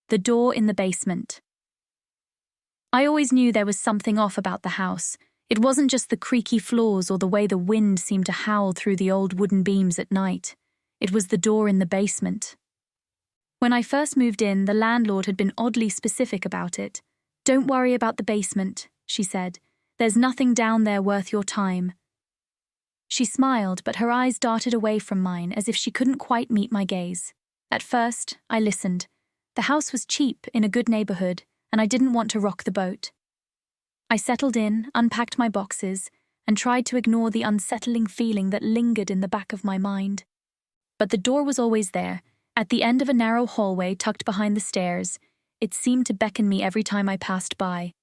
The door in the basement. I always knew there was something off about the house. It wasn't just the creaky floors or the way the wind seemed to howl through the old wooden beams at night. It was the door in the basement. When I first moved in, the landlord had been oddly specific about it. "Don't worry about the basement," she said. "There's nothing down there worth your time." She smiled, but her eyes darted away from mine as if she couldn't quite meet my gaze. At first, I listened. The house was cheap, in a good neighborhood, and I didn't want to rock the boat. I settled in, unpacked my boxes, and tried to ignore the unsettling feeling that lingered in the back of my mind. But the door was always there, at the end of a narrow hallway tucked behind the stairs. It seemed to beckon me every time I passed by.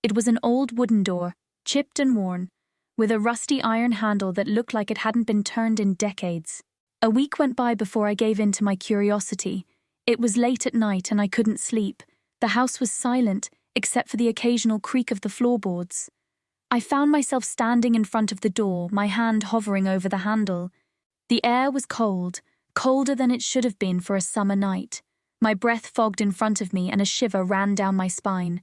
It was an old wooden door, chipped and worn, with a rusty iron handle that looked like it hadn't been turned in decades. A week went by before I gave in to my curiosity. It was late at night and I couldn't sleep. The house was silent, except for the occasional creak of the floorboards. I found myself standing in front of the door, my hand hovering over the handle. The air was cold, colder than it should have been for a summer night. My breath fogged in front of me and a shiver ran down my spine.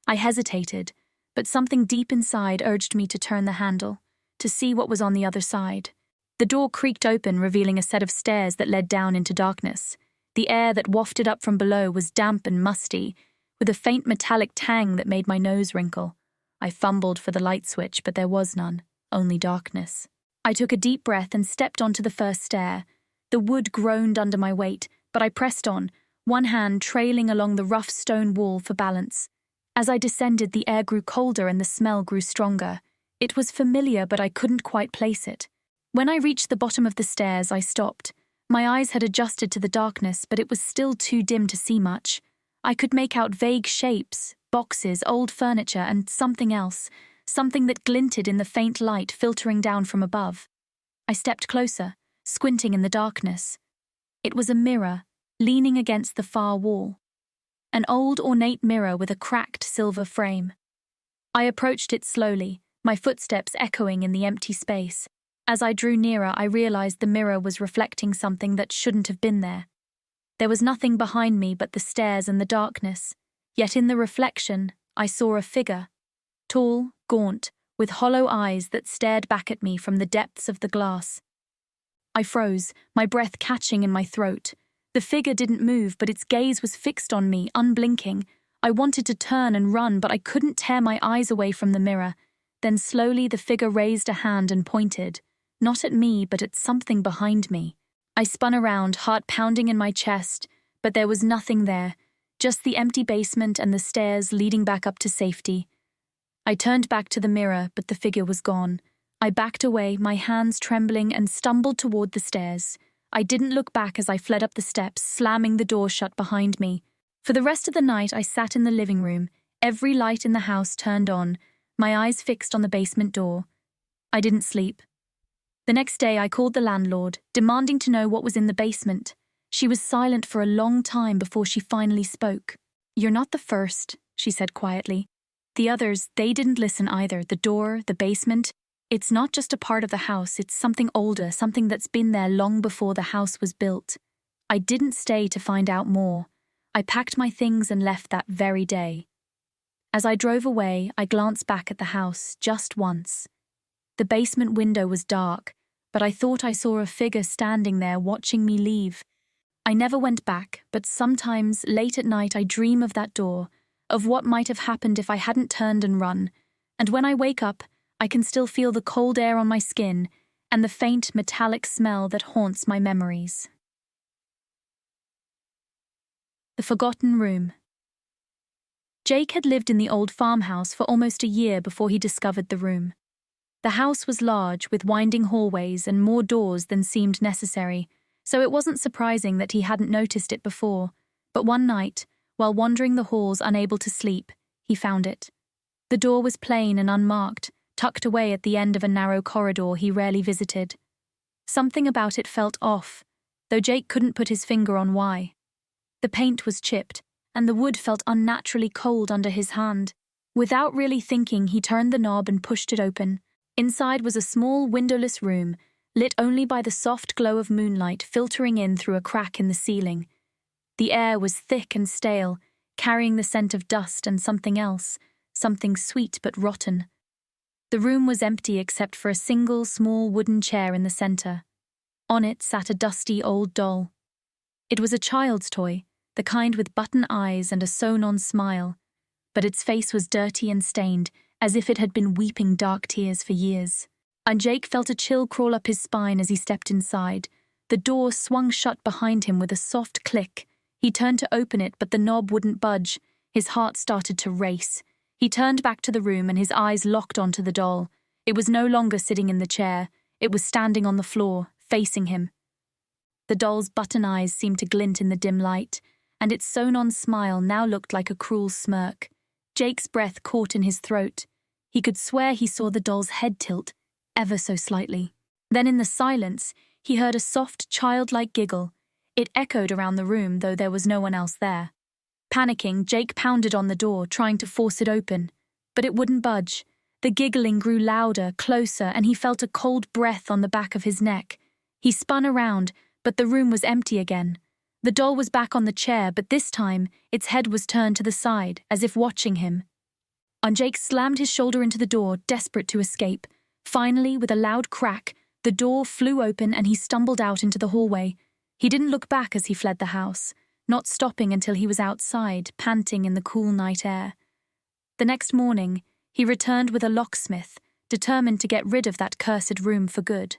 I hesitated, but something deep inside urged me to turn the handle, to see what was on the other side. The door creaked open, revealing a set of stairs that led down into darkness. The air that wafted up from below was damp and musty, with a faint metallic tang that made my nose wrinkle. I fumbled for the light switch, but there was none, only darkness. I took a deep breath and stepped onto the first stair. The wood groaned under my weight, but I pressed on, one hand trailing along the rough stone wall for balance. As I descended, the air grew colder and the smell grew stronger. It was familiar, but I couldn't quite place it. When I reached the bottom of the stairs, I stopped. My eyes had adjusted to the darkness, but it was still too dim to see much. I could make out vague shapes, boxes, old furniture, and something else, something that glinted in the faint light filtering down from above. I stepped closer, squinting in the darkness. It was a mirror, leaning against the far wall. An old ornate mirror with a cracked silver frame. I approached it slowly, my footsteps echoing in the empty space. As I drew nearer, I realized the mirror was reflecting something that shouldn't have been there. There was nothing behind me but the stairs and the darkness, yet in the reflection, I saw a figure, tall, gaunt, with hollow eyes that stared back at me from the depths of the glass. I froze, my breath catching in my throat. The figure didn't move, but its gaze was fixed on me, unblinking. I wanted to turn and run, but I couldn't tear my eyes away from the mirror. Then slowly the figure raised a hand and pointed, not at me, but at something behind me. I spun around, heart pounding in my chest, but there was nothing there, just the empty basement and the stairs leading back up to safety. I turned back to the mirror, but the figure was gone. I backed away, my hands trembling, and stumbled toward the stairs. I didn't look back as I fled up the steps, slamming the door shut behind me. For the rest of the night, I sat in the living room, every light in the house turned on, my eyes fixed on the basement door. I didn't sleep. The next day, I called the landlord, demanding to know what was in the basement. She was silent for a long time before she finally spoke. "You're not the first," she said quietly. "The others, they didn't listen either. The door, the basement. It's not just a part of the house, it's something older, something that's been there long before the house was built." I didn't stay to find out more. I packed my things and left that very day. As I drove away, I glanced back at the house just once. The basement window was dark, but I thought I saw a figure standing there watching me leave. I never went back, but sometimes, late at night, I dream of that door, of what might have happened if I hadn't turned and run, and when I wake up, I can still feel the cold air on my skin and the faint metallic smell that haunts my memories. The Forgotten Room. Jake had lived in the old farmhouse for almost a year before he discovered the room. The house was large, with winding hallways and more doors than seemed necessary, so it wasn't surprising that he hadn't noticed it before. But one night, while wandering the halls unable to sleep, he found it. The door was plain and unmarked, tucked away at the end of a narrow corridor he rarely visited. Something about it felt off, though Jake couldn't put his finger on why. The paint was chipped, and the wood felt unnaturally cold under his hand. Without really thinking, he turned the knob and pushed it open. Inside was a small, windowless room, lit only by the soft glow of moonlight filtering in through a crack in the ceiling. The air was thick and stale, carrying the scent of dust and something else, something sweet but rotten. The room was empty except for a single small wooden chair in the center. On it sat a dusty old doll. It was a child's toy, the kind with button eyes and a sewn-on smile, but its face was dirty and stained, as if it had been weeping dark tears for years. And Jake felt a chill crawl up his spine as he stepped inside. The door swung shut behind him with a soft click. He turned to open it, but the knob wouldn't budge. His heart started to race. He turned back to the room and his eyes locked onto the doll. It was no longer sitting in the chair. It was standing on the floor, facing him. The doll's button eyes seemed to glint in the dim light, and its sewn-on smile now looked like a cruel smirk. Jake's breath caught in his throat. He could swear he saw the doll's head tilt, ever so slightly. Then in the silence, he heard a soft, childlike giggle. It echoed around the room, though there was no one else there. Panicking, Jake pounded on the door, trying to force it open. But it wouldn't budge. The giggling grew louder, closer, and he felt a cold breath on the back of his neck. He spun around, but the room was empty again. The doll was back on the chair, but this time, its head was turned to the side, as if watching him. Jake slammed his shoulder into the door, desperate to escape. Finally, with a loud crack, the door flew open and he stumbled out into the hallway. He didn't look back as he fled the house, not stopping until he was outside, panting in the cool night air. The next morning, he returned with a locksmith, determined to get rid of that cursed room for good.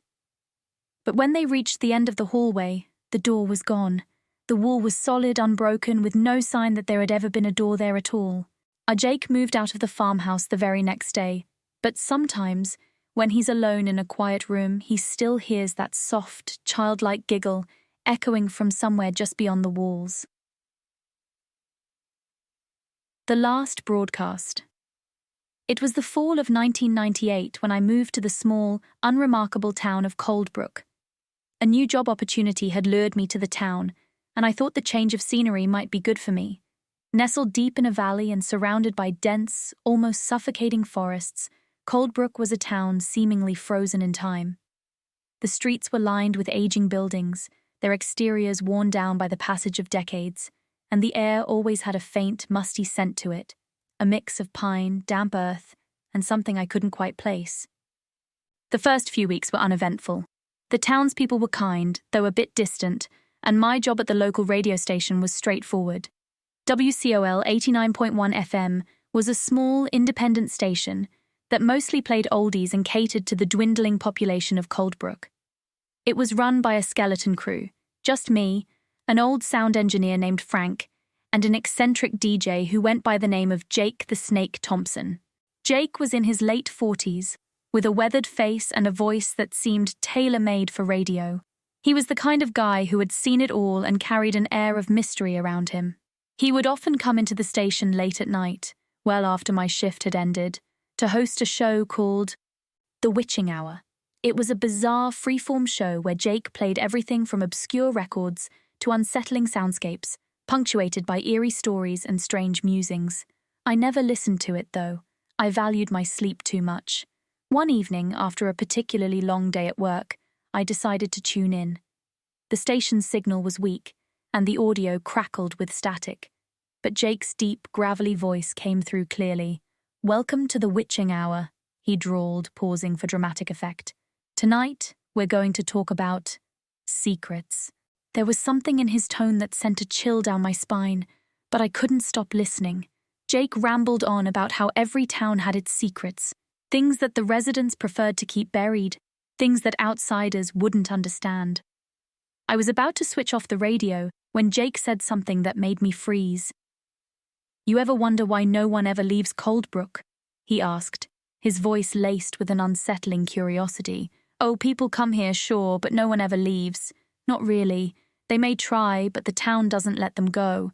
But when they reached the end of the hallway, the door was gone. The wall was solid, unbroken, with no sign that there had ever been a door there at all. Jake moved out of the farmhouse the very next day, but sometimes, when he's alone in a quiet room, he still hears that soft, childlike giggle echoing from somewhere just beyond the walls. The last broadcast. It was the fall of 1998 when I moved to the small, unremarkable town of Coldbrook. A new job opportunity had lured me to the town, and I thought the change of scenery might be good for me. Nestled deep in a valley and surrounded by dense, almost suffocating forests, Coldbrook was a town seemingly frozen in time. The streets were lined with aging buildings, their exteriors worn down by the passage of decades, and the air always had a faint, musty scent to it, a mix of pine, damp earth, and something I couldn't quite place. The first few weeks were uneventful. The townspeople were kind, though a bit distant, and my job at the local radio station was straightforward. WCOL 89.1 FM was a small, independent station that mostly played oldies and catered to the dwindling population of Coldbrook. It was run by a skeleton crew, just me, an old sound engineer named Frank, and an eccentric DJ who went by the name of Jake the Snake Thompson. Jake was in his late 40s, with a weathered face and a voice that seemed tailor-made for radio. He was the kind of guy who had seen it all and carried an air of mystery around him. He would often come into the station late at night, well after my shift had ended, to host a show called The Witching Hour. It was a bizarre, freeform show where Jake played everything from obscure records to unsettling soundscapes, punctuated by eerie stories and strange musings. I never listened to it, though. I valued my sleep too much. One evening, after a particularly long day at work, I decided to tune in. The station's signal was weak, and the audio crackled with static. But Jake's deep, gravelly voice came through clearly. "Welcome to the witching hour," he drawled, pausing for dramatic effect. "Tonight, we're going to talk about secrets." There was something in his tone that sent a chill down my spine, but I couldn't stop listening. Jake rambled on about how every town had its secrets, things that the residents preferred to keep buried, things that outsiders wouldn't understand. I was about to switch off the radio when Jake said something that made me freeze. "You ever wonder why no one ever leaves Coldbrook?" he asked, his voice laced with an unsettling curiosity. "Oh, people come here, sure, but no one ever leaves. Not really. They may try, but the town doesn't let them go."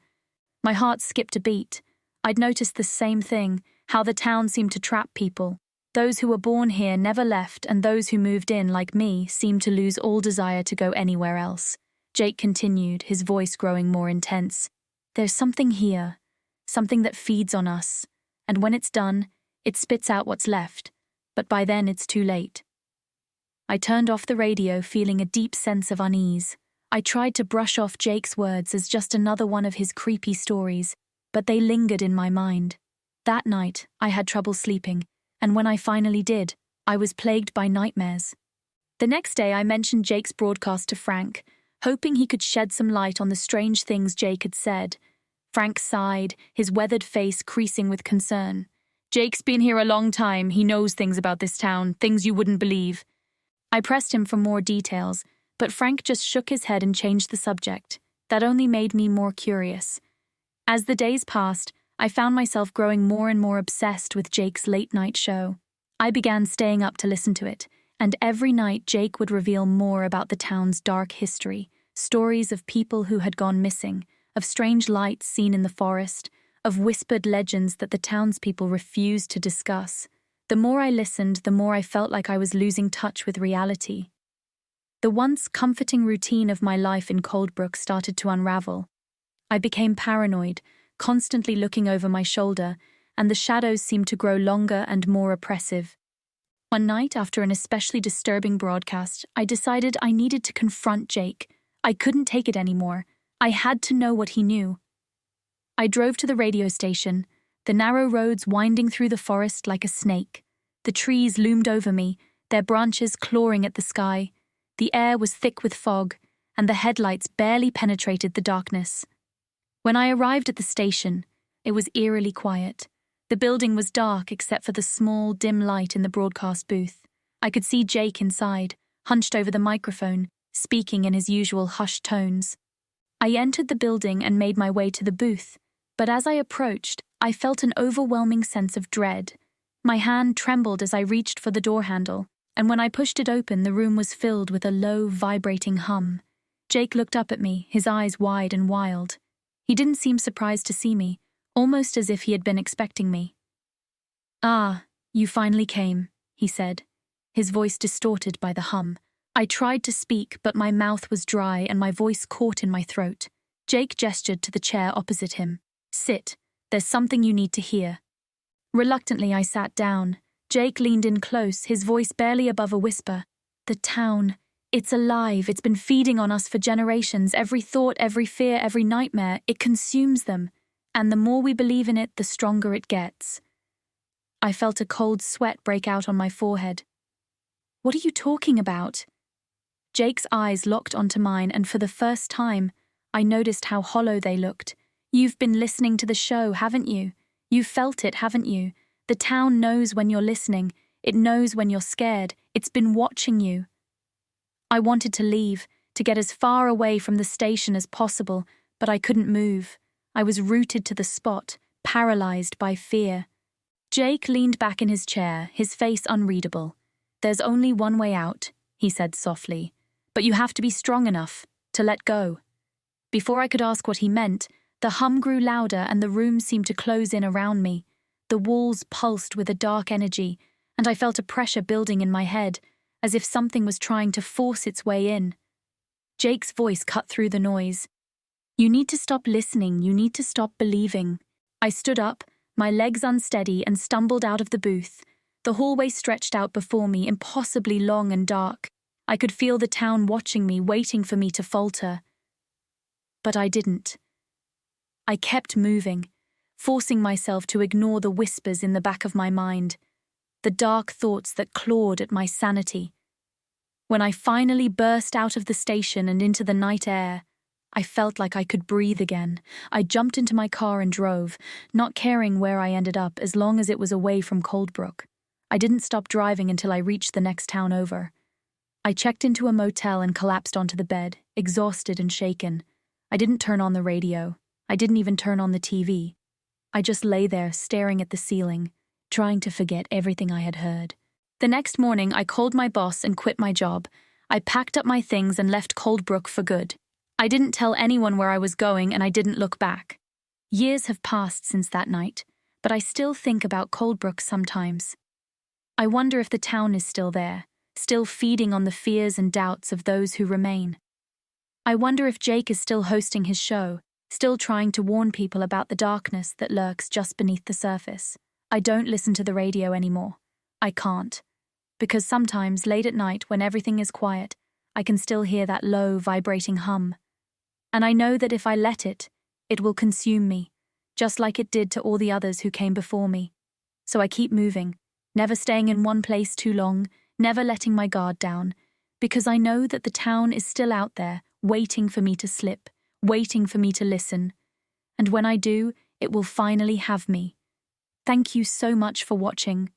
My heart skipped a beat. I'd noticed the same thing, how the town seemed to trap people. Those who were born here never left, and those who moved in, like me, seemed to lose all desire to go anywhere else. Jake continued, his voice growing more intense. "There's something here, something that feeds on us, and when it's done, it spits out what's left, but by then it's too late." I turned off the radio, feeling a deep sense of unease. I tried to brush off Jake's words as just another one of his creepy stories, but they lingered in my mind. That night, I had trouble sleeping, and when I finally did, I was plagued by nightmares. The next day, I mentioned Jake's broadcast to Frank, hoping he could shed some light on the strange things Jake had said. Frank sighed, his weathered face creasing with concern. "Jake's been here a long time. He knows things about this town, things you wouldn't believe." I pressed him for more details, but Frank just shook his head and changed the subject. That only made me more curious. As the days passed, I found myself growing more and more obsessed with Jake's late-night show. I began staying up to listen to it, and every night Jake would reveal more about the town's dark history, stories of people who had gone missing, of strange lights seen in the forest, of whispered legends that the townspeople refused to discuss. The more I listened, the more I felt like I was losing touch with reality. The once comforting routine of my life in Coldbrook started to unravel. I became paranoid, constantly looking over my shoulder, and the shadows seemed to grow longer and more oppressive. One night, after an especially disturbing broadcast, I decided I needed to confront Jake. I couldn't take it anymore. I had to know what he knew. I drove to the radio station, the narrow roads winding through the forest like a snake. The trees loomed over me, their branches clawing at the sky. The air was thick with fog, and the headlights barely penetrated the darkness. When I arrived at the station, it was eerily quiet. The building was dark except for the small, dim light in the broadcast booth. I could see Jake inside, hunched over the microphone, speaking in his usual hushed tones. I entered the building and made my way to the booth, but as I approached, I felt an overwhelming sense of dread. My hand trembled as I reached for the door handle, and when I pushed it open, the room was filled with a low, vibrating hum. Jake looked up at me, his eyes wide and wild. He didn't seem surprised to see me, almost as if he had been expecting me. "Ah, you finally came," he said, his voice distorted by the hum. I tried to speak, but my mouth was dry and my voice caught in my throat. Jake gestured to the chair opposite him. "Sit, there's something you need to hear." Reluctantly, I sat down. Jake leaned in close, his voice barely above a whisper. "The town, it's alive, it's been feeding on us for generations. Every thought, every fear, every nightmare, it consumes them. And the more we believe in it, the stronger it gets." I felt a cold sweat break out on my forehead. "What are you talking about?" Jake's eyes locked onto mine, and for the first time, I noticed how hollow they looked. "You've been listening to the show, haven't you? You've felt it, haven't you? The town knows when you're listening. It knows when you're scared. It's been watching you." I wanted to leave, to get as far away from the station as possible, but I couldn't move. I was rooted to the spot, paralyzed by fear. Jake leaned back in his chair, his face unreadable. "There's only one way out," he said softly, "but you have to be strong enough to let go." Before I could ask what he meant, the hum grew louder and the room seemed to close in around me. The walls pulsed with a dark energy, and I felt a pressure building in my head, as if something was trying to force its way in. Jake's voice cut through the noise. "You need to stop listening, you need to stop believing." I stood up, my legs unsteady, and stumbled out of the booth. The hallway stretched out before me, impossibly long and dark. I could feel the town watching me, waiting for me to falter. But I didn't. I kept moving, forcing myself to ignore the whispers in the back of my mind, the dark thoughts that clawed at my sanity. When I finally burst out of the station and into the night air, I felt like I could breathe again. I jumped into my car and drove, not caring where I ended up as long as it was away from Coldbrook. I didn't stop driving until I reached the next town over. I checked into a motel and collapsed onto the bed, exhausted and shaken. I didn't turn on the radio. I didn't even turn on the TV. I just lay there staring at the ceiling, trying to forget everything I had heard. The next morning, I called my boss and quit my job. I packed up my things and left Coldbrook for good. I didn't tell anyone where I was going, and I didn't look back. Years have passed since that night, but I still think about Coldbrook sometimes. I wonder if the town is still there, still feeding on the fears and doubts of those who remain. I wonder if Jake is still hosting his show, still trying to warn people about the darkness that lurks just beneath the surface. I don't listen to the radio anymore. I can't. Because sometimes, late at night, when everything is quiet, I can still hear that low, vibrating hum. And I know that if I let it, it will consume me, just like it did to all the others who came before me. So I keep moving, never staying in one place too long, never letting my guard down, because I know that the town is still out there, waiting for me to slip, waiting for me to listen. And when I do, it will finally have me. Thank you so much for watching.